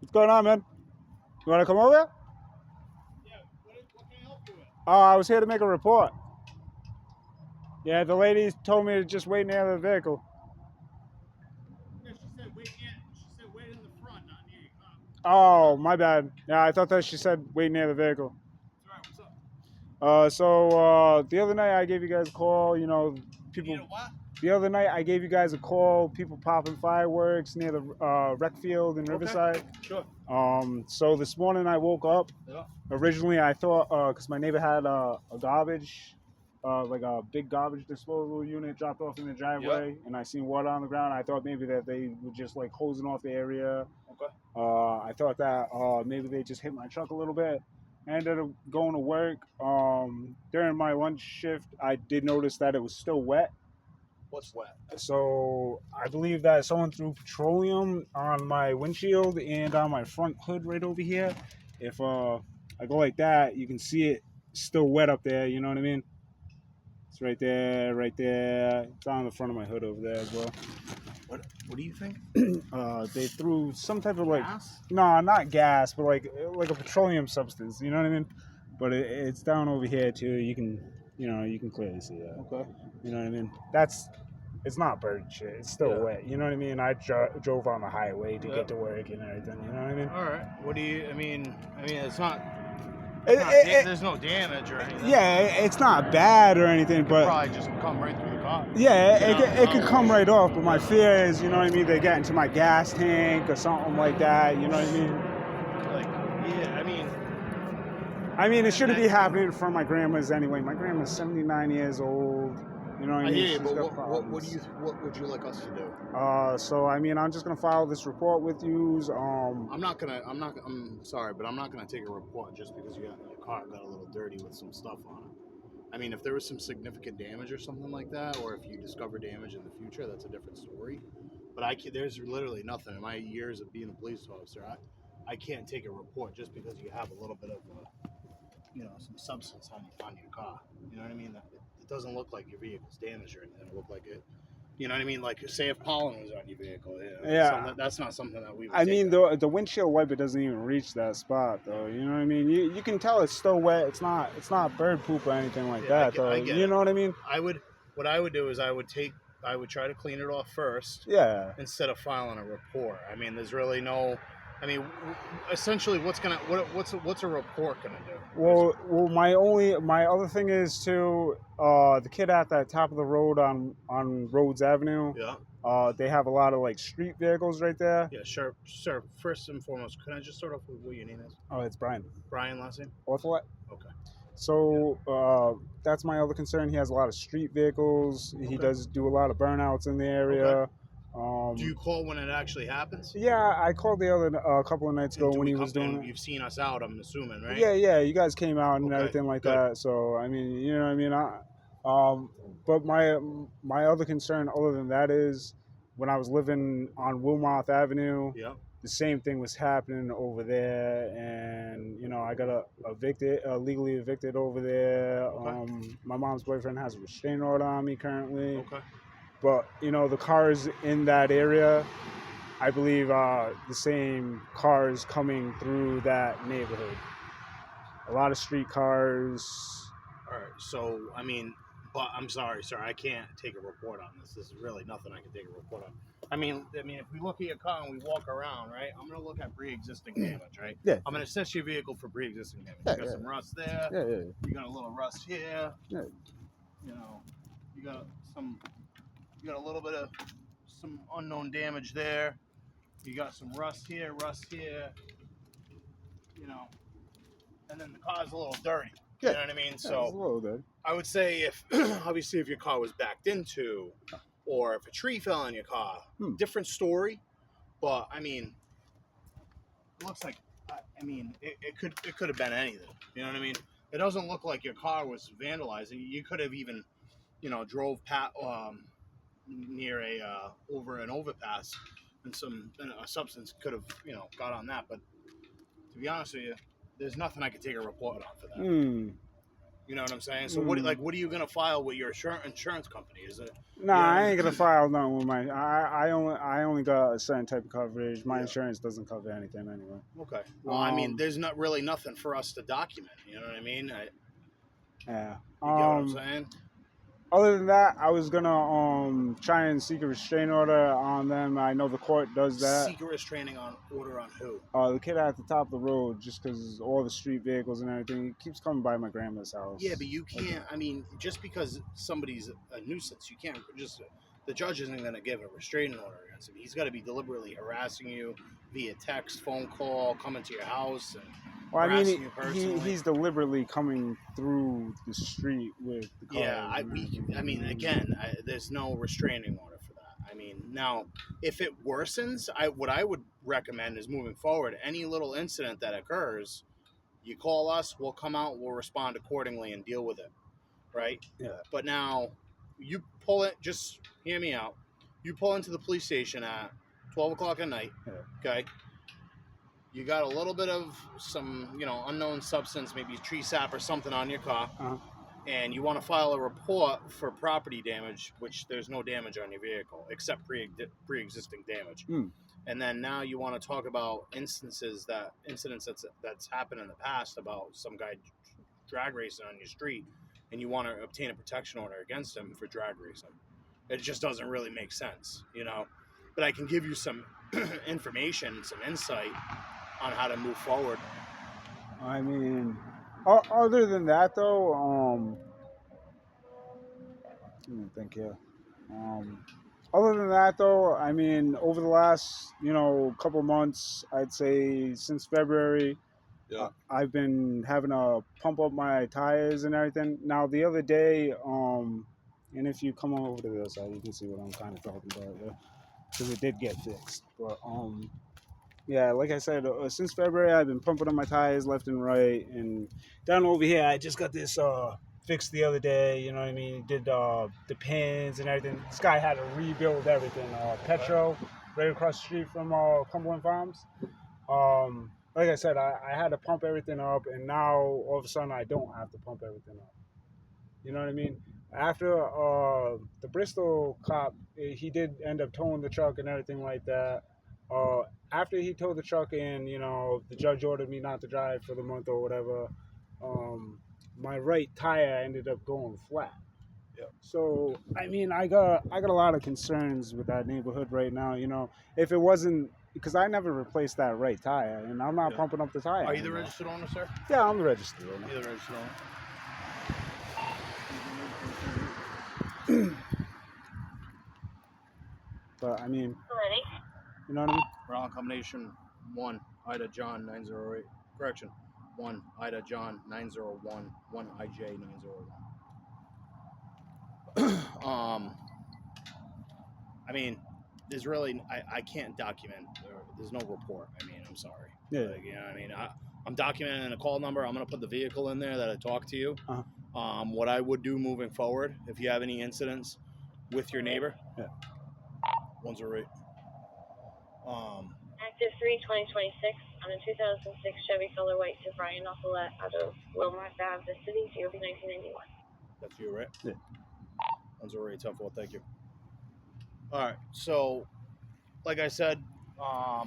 What's going on, man? You want to come over? Yeah, what can I help you with? Oh, I was here to make a report. Yeah, the lady told me to just wait near the vehicle. Yeah, she said wait in the front, not near your car. Oh, my bad. Yeah, I thought that she said wait near the vehicle. It's alright, what's up? The other night I gave you guys a call. You need People. a what? The other night I gave you guys a call. People popping fireworks near the rec field in Riverside. Sure. So this morning I woke up. Yeah. Originally I thought because my neighbor had a garbage, like a big garbage disposal unit dropped off in the driveway, and I seen water on the ground. I thought maybe that they were just like hosing off the area. Okay. I thought that maybe they just hit my truck a little bit. I ended up going to work. During my lunch shift, I did notice that it was still wet. What's wet? So I believe that someone threw petroleum on my windshield and on my front hood right over here. If I go like that, you can see it still wet up there. You know what I mean? It's right there, right there. It's on the front of my hood over there as well. What do you think? They threw some type of Gas? no, not gas, but like a petroleum substance. You know what I mean? But it's down over here too. You can clearly see that. Okay. You know what I mean? It's not bird shit. It's still wet. You know what I mean? I drove on the highway to get to work and everything. You know what I mean? All right. What do you? I mean, it's not. There's no damage or anything. Yeah, it's not bad or anything, but probably just come right through the car. Yeah, it could come right off. But my fear is, you know what I mean? They get into my gas tank or something like that. You know what I mean? I mean, it shouldn't be happening from my grandma's anyway. My grandma's 79 years old. You know what I mean? Yeah, but what would you like us to do? So I mean, I'm just gonna file this report with you. I'm sorry, but I'm not gonna take a report just because your car got a little dirty with some stuff on it. I mean, if there was some significant damage or something like that, or if you discover damage in the future, that's a different story. But there's literally nothing in my years of being a police officer. I can't take a report just because you have a little bit of some substance on your car. You know what I mean? It doesn't look like your vehicle's damaged or anything. It look like it. You know what I mean? Like, say if pollen was on your vehicle. Yeah. That's not something that we would I mean, the windshield wiper doesn't even reach that spot, though. You know what I mean? You can tell it's still wet. It's not bird poop or anything like that, though. You know what I mean? What I would do is I would try to clean it off first. Yeah. Instead of filing a report. I mean, there's really no. I mean, essentially, what's a report gonna do? Well, my other thing is too, the kid at the top of the road on Rhodes Avenue. Yeah. They have a lot of like street vehicles right there. Yeah, sure, sir. First and foremost, can I just start off with what your name is? Oh, it's Brian. Brian, last name? Ortholet. Okay. So that's my other concern. He has a lot of street vehicles. Okay. He does do a lot of burnouts in the area. Okay. Do you call when it actually happens? Yeah, I called a couple of nights ago when he was doing it. You've seen us out, I'm assuming, right? Yeah, you guys came out and everything like that. So I mean, you know what I mean. But my other concern, other than that, is when I was living on Wilmouth Avenue. Yeah. The same thing was happening over there, and I got legally evicted over there. Okay. My mom's boyfriend has a restraining order on me currently. Okay. But the cars in that area, I believe, the same cars coming through that neighborhood. A lot of street cars. All right. So I mean, but I'm sorry, sir. I can't take a report on this. This is really nothing I can take a report on. I mean, if we look at your car and we walk around, right? I'm gonna look at pre-existing damage, right? Yeah. I'm gonna assess your vehicle for pre-existing damage. Yeah, you got some rust there. Yeah. You got a little rust here. Yeah. You got a little bit of some unknown damage there. You got some rust here. And then the car's a little dirty. You know what I mean? So it's a little dirty. I would say if your car was backed into, or if a tree fell on your car, different story. But I mean, it looks like it could have been anything. You know what I mean? It doesn't look like your car was vandalized. You could have even, drove near over an overpass, and a substance could have got on that. But to be honest with you, there's nothing I could take a report on for that. You know what I'm saying? So what are you gonna file with your insurance company? Is it? Nah, You know what I I ain't mean? gonna file nothing with my. I only got a certain type of coverage. My Yeah. insurance doesn't cover anything anyway. Okay. Well, I mean, there's not really nothing for us to document. You know what I mean? Yeah. You get what I'm saying? Other than that, I was gonna try and seek a restraining order on them. I know the court does that. Seek a restraining order on who? The kid at the top of the road, just because all the street vehicles and everything, he keeps coming by my grandma's house. Yeah, but you can't. I mean, just because somebody's a nuisance, you can't just. The judge isn't going to give a restraining order against him. He's got to be deliberately harassing you via text, phone call, coming to your house, and harassing you personally. He's deliberately coming through the street with the car. Yeah, there's no restraining order for that. I mean, now if it worsens, what I would recommend is moving forward. Any little incident that occurs, you call us, we'll come out, we'll respond accordingly and deal with it, right? Yeah. But now, you pull it. Just hear me out. You pull into the police station at 12 o'clock at night. Yeah. Okay. You got a little bit of some, unknown substance, maybe tree sap or something on your car, and you want to file a report for property damage, which there's no damage on your vehicle except pre-existing damage. And then now you want to talk about incidents that's happened in the past about some guy drag racing on your street, and you want to obtain a protection order against him for drag racing. It just doesn't really make sense, But I can give you some information, some insight on how to move forward. I mean, other than that though, let me think here. Other than that, though, I mean, over the last, couple months, I'd say since February, I've been having to pump up my tires and everything. Now, the other day, and if you come on over to the other side, you can see what I'm kind of talking about, because it did get fixed. But, yeah, like I said, since February, I've been pumping up my tires left and right. And down over here, I just got this fixed the other day, you know what I mean? Did the pins and everything. This guy had to rebuild everything. Petro, right across the street from Cumberland Farms. Like I said, I had to pump everything up, and now all of a sudden I don't have to pump everything up. You know what I mean? After the Bristol cop, he did end up towing the truck and everything like that. After he towed the truck in, the judge ordered me not to drive for the month or whatever. My right tire ended up going flat. Yep. So I mean, I got a lot of concerns with that neighborhood right now. If it wasn't because I never replaced that right tire, and I'm not pumping up the tire. Are you the registered owner, sir? Yeah, I'm the registered owner. You're the registered owner. But I mean, Ready? you know what I mean? Wrong combination 1 Ida John 908. Correction. 1 Ida John 901 1 IJ 901. I mean, there's really I can't document. There's no report. I mean, I'm sorry. Yeah. You know what I mean? I'm documenting a call number. I'm gonna put the vehicle in there that I talked to you. What I would do moving forward, if you have any incidents with your neighbor. Yeah. 108. Active 3 2026 on a 2006 Chevy Color White Brian Ocelette out of Wilmot Ave, the city, COB 1991. That's you, right? Yeah. 108 10-4, thank you. All right, so like I said, I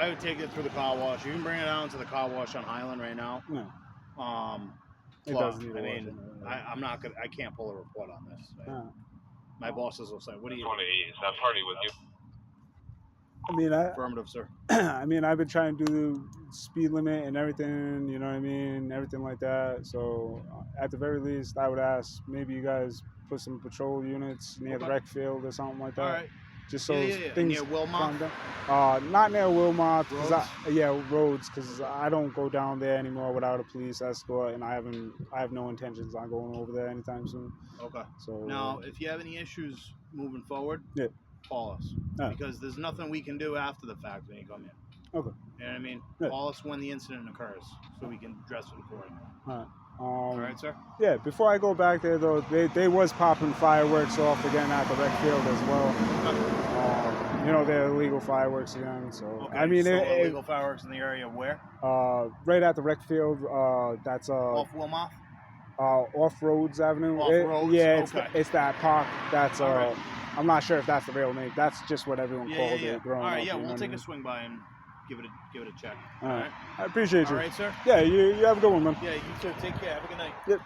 would take it through the car wash. You can bring it down to the car wash on Highland right now. No. It But, doesn't need I a mean, wash. I'm not gonna. I can't pull a report on this. My bosses will say, "What do you?" 28. Is that party with you? I mean, Affirmative, sir. I mean, I've been trying to do the speed limit and everything, you know what I mean? Everything like that. So, at the very least, I would ask maybe you guys put some patrol units near the rec field or something like that. All right. Just so Yeah. things Near Wilmot? calm down. Not near Wilmot. Roads? Roads, because I don't go down there anymore without a police escort, and I have no intentions on going over there anytime soon. Okay. So Now, if you have any issues moving forward, call us. Yeah. Because there's nothing we can do after the fact when you come in. Okay. You know what I mean? Yeah. Call us when the incident occurs so we can address it accordingly. All right. All right, sir? Yeah, before I go back there, though, they was popping fireworks off again at the rec field as well. you know, they're illegal fireworks again. So Okay, I mean, so illegal fireworks in the area where? right at the rec field. That's Off Wilmoth? Off Roads Avenue. Off Roads? Yeah, Okay. it's that park. That's All right. I'm not sure if that's the real name. That's just what everyone called it growing All right, up. yeah, you know we'll what I take a mean? swing by and give it a check. All right. I appreciate you. All right, sir. Yeah, you have a good one, man. Yeah, you too. Take care. Have a good night. Yep.